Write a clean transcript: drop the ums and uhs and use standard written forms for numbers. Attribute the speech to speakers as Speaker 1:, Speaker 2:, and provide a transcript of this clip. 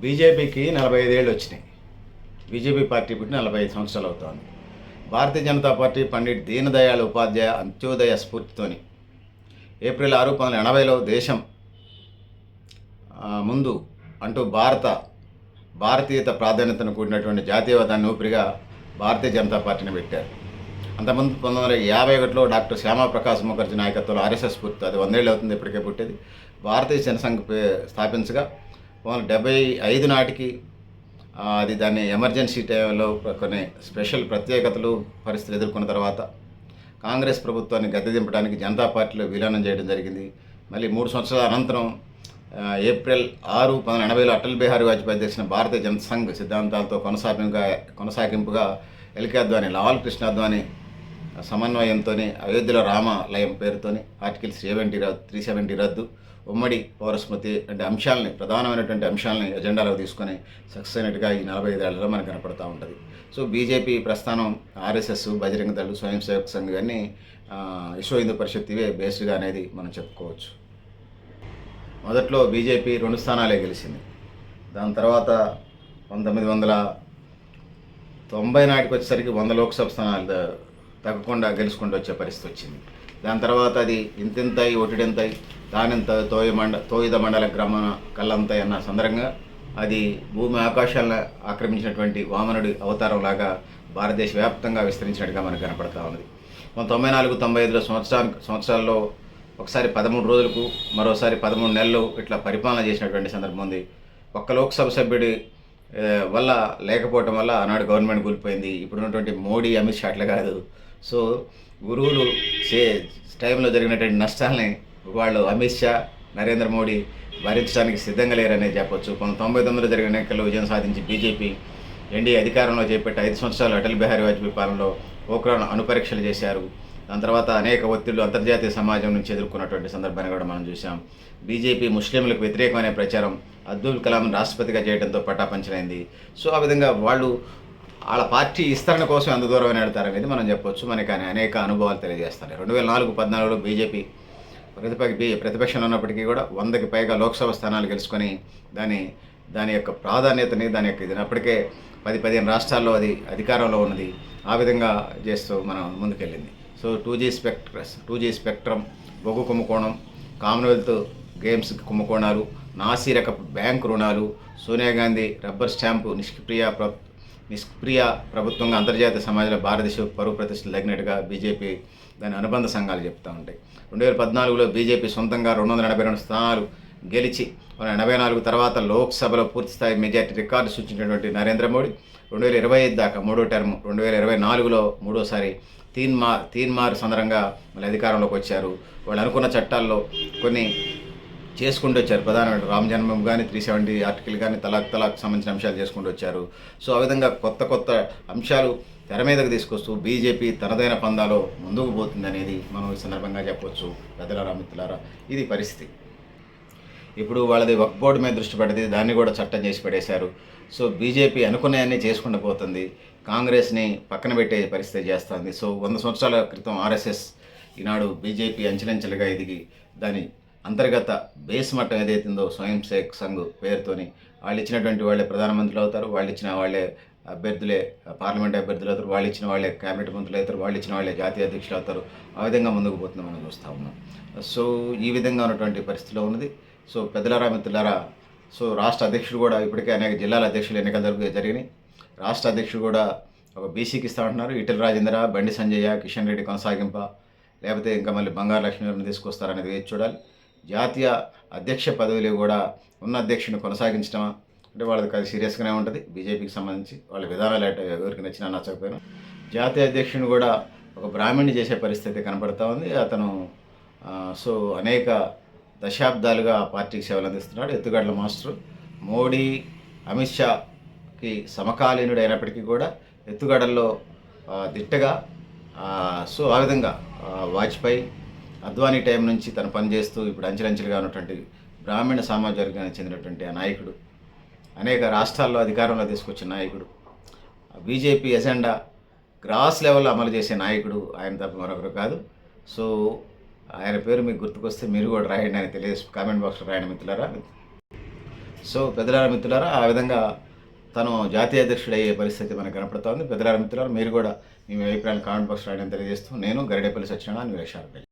Speaker 1: బీజేపీకి 45 ఏళ్ళు వచ్చినాయి. బీజేపీ పార్టీ పుట్టి 45 సంవత్సరాలు అవుతోంది. భారతీయ జనతా పార్టీ పండిట్ దీన్ దయాళ్ ఉపాధ్యాయ అంత్యోదయ స్ఫూర్తితోని ఏప్రిల్ 6, 1980లో దేశం ముందు అంటూ భారతీయత ప్రాధాన్యతను కూడినటువంటి జాతీయవాదాన్ని ఊపిరిగా భారతీయ జనతా పార్టీని పెట్టారు. అంతకుముందు 1951లో డాక్టర్ శ్యామాప్రకాశ్ ముఖర్జీ నాయకత్వంలో ఆర్ఎస్ఎస్ స్ఫూర్తి, అది 100 ఏళ్ళు అవుతుంది ఇప్పటికే పుట్టేది, భారతీయ జనసంఘ్ స్థాపించగా 1975 నాటికి అది దాన్ని ఎమర్జెన్సీ టైంలో కొన్ని స్పెషల్ ప్రత్యేకతలు పరిస్థితులు ఎదుర్కొన్న తర్వాత కాంగ్రెస్ ప్రభుత్వాన్ని గద్దెదింపడానికి జనతా పార్టీలో విలీనం చేయడం జరిగింది. మళ్ళీ 3 సంవత్సరాల అనంతరం ఏప్రిల్ 6, 1980లో అటల్ బిహారీ వాజ్పేయి అధ్యక్షున భారతీయ జనసంఘ్ సిద్ధాంతాలతో కొనసాగింపుగా ఎల్కే అద్వానీ, లాల్ కృష్ణ అద్వానీ సమన్వయంతో అయోధ్యలో రామాలయం పేరుతోని ఆర్టికల్ 370 రద్దు, ఉమ్మడి పౌరస్మృతి అంటే అంశాలని, ప్రధానమైనటువంటి అంశాలని ఎజెండాలో తీసుకొని సక్సెస్ అయినట్టుగా ఈ 45 ఏళ్లలో మనకు కనపడుతూ ఉంటుంది. సో బీజేపీ ప్రస్థానం ఆర్ఎస్ఎస్, బజరంగ దళ్, స్వయం సేవక్ సంఘ్ ఇవన్నీ విశ్వ హిందూ పరిషత్ ఇవే బేస్డ్గా అనేది మనం చెప్పుకోవచ్చు. మొదట్లో బీజేపీ 2 స్థానాలే గెలిచింది. దాని తర్వాత 1990 నాటికి వచ్చేసరికి 100 లోక్సభ స్థానాలు తగ్గకుండా గెలుచుకుంటూ వచ్చే పరిస్థితి వచ్చింది. దాని తర్వాత అది ఇంతింతాయి ఒటిడింతాయి దానింత తోయిద మండల గ్రామణ కళ్ళంతాయి అన్న సందర్భంగా అది భూమి ఆకాశాలను ఆక్రమించినటువంటి వామనుడి అవతారం లాగా భారతదేశ వ్యాప్తంగా విస్తరించినట్టుగా మనకు కనపడతా ఉన్నది. 1994-95 సంవత్సరాల్లో ఒకసారి 13 రోజులకు, మరోసారి 13 నెలలు ఇట్లా పరిపాలన చేసినటువంటి సందర్భం ఉంది. ఒక్క లోక్సభ సభ్యుడి వల్ల లేకపోవటం వల్ల ఆనాడు గవర్నమెంట్ కూలిపోయింది. ఇప్పుడున్నటువంటి మోడీ, అమిత్ షా అట్లా కాదు. సో గురువులు టైంలో జరిగినటువంటి నష్టాలని వాళ్ళు అమిత్ షా, నరేంద్ర మోడీ భరించడానికి సిద్ధంగా లేరనే చెప్పొచ్చు. 1999లో జరిగిన ఎన్నికల్లో విజయం సాధించి బీజేపీ ఎన్డీఏ అధికారంలో చేపట్టి 5 సంవత్సరాలు అటల్ బిహారీ వాజ్పేయి పాలనలో పోఖ్రాన్ అణుపరీక్షలు చేశారు. దాని తర్వాత అనేక ఒత్తిళ్లు అంతర్జాతీయ సమాజం నుంచి ఎదుర్కొన్నటువంటి సందర్భాన్ని కూడా మనం చూసాం. బీజేపీ ముస్లింలకు వ్యతిరేకమైన ప్రచారం అబ్దుల్ కలాం రాష్ట్రపతిగా చేయడంతో పటాపంచలైంది. సో ఆ విధంగా వాళ్ళ పార్టీ విస్తరణ కోసం ఎంత దూరమైన వెళ్తారనేది మనం చెప్పొచ్చు. మనకి అనేక అనుభవాలు తెలియజేస్తారు. 2014-14లో బీజేపీ ప్రతిపక్షంలో ఉన్నప్పటికీ కూడా 100కి పైగా లోక్సభ స్థానాలు గెలుచుకొని దాని యొక్క ప్రాధాన్యతని, దాని యొక్క ఇది అప్పటికే 10-15 రాష్ట్రాల్లో అది అధికారంలో ఉన్నది. ఆ విధంగా చేస్తూ మనం ముందుకెళ్ళింది. సో 2G స్పెక్ట్రమ్, బొగ్గు కుంభకోణం, కామన్వెల్త్ గేమ్స్ కుంభకోణాలు, నాసిరకపు బ్యాంకు రుణాలు, సోనియా గాంధీ రబ్బర్ స్టాంపు నిష్క్రియ ప్రభుత్వంగా అంతర్జాతీయ సమాజంలో భారతదేశ పరువు ప్రతిష్టలు తగినట్టుగా బీజేపీ దాని అనుబంధ సంఘాలు చెప్తూ ఉంటాయి. 2014లో బీజేపీ సొంతంగా 282 స్థానాలు గెలిచి 84 తర్వాత లోక్సభలో పూర్తిస్థాయి మెజార్టీ రికార్డు సూచించినటువంటి నరేంద్ర మోడీ 2025 దాకా 3వ టర్మ్, 2024లో మూడోసారి తీన్మార్ సందర్భంగా మళ్ళీ అధికారంలోకి వచ్చారు. వాళ్ళు అనుకున్న చట్టాల్లో కొన్ని చేసుకుంటూ వచ్చారు. ప్రధానమైన రామ్ జన్మభూమి కానీ, 370 ఆర్టికల్ కానీ, తలాక్ సంబంధించిన అంశాలు చేసుకుంటూ వచ్చారు. సో ఆ విధంగా కొత్త అంశాలు తెర మీదకు తీసుకొస్తూ బీజేపీ తనదైన పందాలో ముందుకు పోతుంది అనేది మనం ఈ సందర్భంగా చెప్పవచ్చు. పెద్దలారా, మిత్రులారా, ఇది పరిస్థితి. ఇప్పుడు వాళ్ళది వక్ఫ్ బోర్డు మీద దృష్టి పడింది, దాన్ని కూడా చట్టం చేసి పడేశారు. సో బీజేపీ అనుకునేవన్నీ చేసుకుంటూ పోతుంది, కాంగ్రెస్ని పక్కన పెట్టే పరిస్థితి చేస్తుంది. సో 100 సంవత్సరాల క్రితం ఆర్ఎస్ఎస్ ఈనాడు బీజేపీ అంచెలంచెలుగా ఎదిగి దాని అంతర్గత బేస్ మట్టం ఏదైతుందో స్వయం సేవక్ సంఘ్ పేరుతోని వాళ్ళు ఇచ్చినటువంటి వాళ్ళే ప్రధానమంత్రులు అవుతారు, వాళ్ళు ఇచ్చిన వాళ్ళే అభ్యర్థులే పార్లమెంట్ అభ్యర్థులు అవుతారు, వాళ్ళు ఇచ్చిన వాళ్ళే క్యాబినెట్ మంత్రులు అవుతారు, వాళ్ళు ఇచ్చిన వాళ్ళే జాతీయ అధ్యక్షులు అవుతారు. ఆ విధంగా ముందుకు పోతుంది మనం చూస్తూ ఉన్నాం. సో ఈ విధంగా ఉన్నటువంటి పరిస్థితిలో ఉన్నది. సో పెద్దలారా, మిత్రులారా, సో రాష్ట్ర అధ్యక్షుడు కూడా ఇప్పటికే అనేక జిల్లాల అధ్యక్షులు ఎన్నికలు జరిగినాయి. రాష్ట్ర అధ్యక్షుడు కూడా ఒక బీసీకి ఇస్తామంటున్నారు. ఈటెల రాజేంద్ర, బండి సంజయ్య, కిషన్ రెడ్డి కొనసాగింప, లేకపోతే ఇంకా మళ్ళీ బంగారు లక్ష్మీ గారిని తీసుకొస్తారనేది వేచి చూడాలి. జాతీయ అధ్యక్ష పదవిలో కూడా ఉన్న అధ్యక్షుని కొనసాగించడమా అంటే వాళ్ళది కాదు, సీరియస్గానే ఉంటుంది. బీజేపీకి సంబంధించి వాళ్ళ విధానాలు ఎవరికి నచ్చినా నచ్చకపోయినా జాతీయ అధ్యక్షుని కూడా ఒక బ్రాహ్మణ్ణి చేసే పరిస్థితి కనపడతా ఉంది. అతను సో అనేక దశాబ్దాలుగా పార్టీకి సేవలు అందిస్తున్నాడు. ఎత్తుగడల మాస్టర్, మోడీ, అమిత్ షాకి సమకాలీనుడు అయినప్పటికీ కూడా ఎత్తుగడల్లో దిట్టగా సో ఆ విధంగా వాజ్పేయి, అద్వానీ టైం నుంచి తను పనిచేస్తూ ఇప్పుడు అంచెలంచెలుగా ఉన్నటువంటి బ్రాహ్మణ సామాజిక వర్గానికి చెందినటువంటి ఆ నాయకుడు, అనేక రాష్ట్రాల్లో అధికారంలో తీసుకొచ్చిన నాయకుడు, బీజేపీ ఎజెండా గ్రాస్ లెవెల్లో అమలు చేసే నాయకుడు ఆయన తప్ప మరొకరు కాదు. సో ఆయన పేరు మీకు గుర్తుకొస్తే మీరు కూడా రాయండి అని తెలియజేసి కామెంట్ బాక్స్లో రాయండి మిత్రులారా. సో పెద్దలార మిత్రులారా ఆ విధంగా తను జాతీయ అధ్యక్షుడు అయ్యే పరిస్థితి మనకు కనపడుతోంది. పెద్దలార మిత్రులారా మీరు కూడా మీ అభిప్రాయాలు కామెంట్ బాక్స్ రాయడం తెలియజేస్తూ నేను గరిడేపల్లి సత్యనారాయణ వీరేశారు.